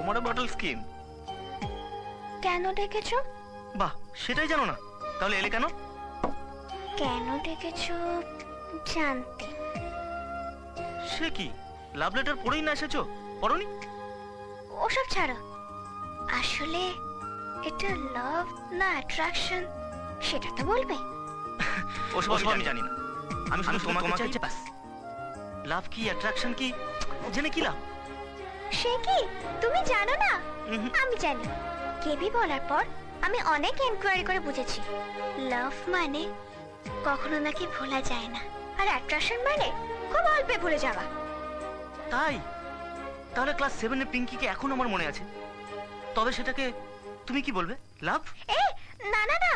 তোমার bottle skin. কেন ডেকেছো? বাহ, সেটাই জানো না? তাহলে এলে কেন? কেন ডেকেছো জানতে। সে কি, লাভ লেটার পড়েই না এসেছো? পড়োনি? ওসব ছাড়ো, আসলে এটা লাভ না অ্যাট্রাকশন সেটা তো বলবে। ওসব আমি জানি না। আমি শুধু তোমাকে চাই বাস। লাভ কি অ্যাট্রাকশন কি জেনে কি লাভ? সে কি তুমি জানো না? আমি জানি। কেবি বলার পর আমি অনেক এনকোয়ারি করে বুঝেছি, লাভ মানে কখনো নাকি ভোলা যায় না, আর অ্যাট্রাকশন মানে খুব অল্পে ভুলে যাওয়া। তাই? তাহলে ক্লাস 7 এ পিঙ্কিকে এখন আমার মনে আছে। তবে সেটাকে তুমি কি বলবে, লাভ? এ না না না,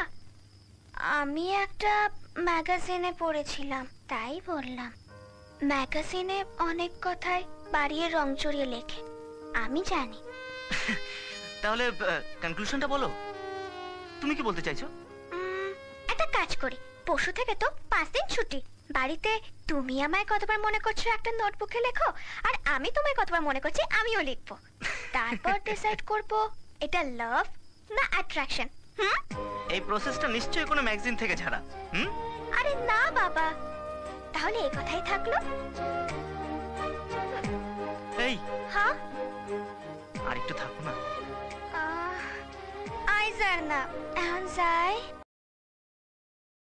আমি একটা ম্যাগাজিনে পড়েছিলাম তাই বললাম। ম্যাগাজিনে অনেক কথাই বাড়িয়ে রং চড়িয়ে লেখে, আমি জানি। তাহলে কনক্লুশনটা বলো, তুমি কি বলতে চাইছো? একটা কাজ করি, পরশু থেকে তো 5 দিন ছুটি। বাড়িতে তুমি আমায় কতবার মনে করছো একটা নোটবুকে লেখো, আর আমি তোমায় কতবার মনে করছি আমিও লিখবো। তারপর ডিসাইড করব এটা লাভ না অ্যাট্রাকশন। এই প্রসেসটা নিশ্চয়ই কোনো ম্যাগাজিন থেকে ছাড়া। আরে না বাবা, তাহলে এই কথাই থাকলো। এই হ্যাঁ, আর একটু থাকো না। আইজার না এখন যাই।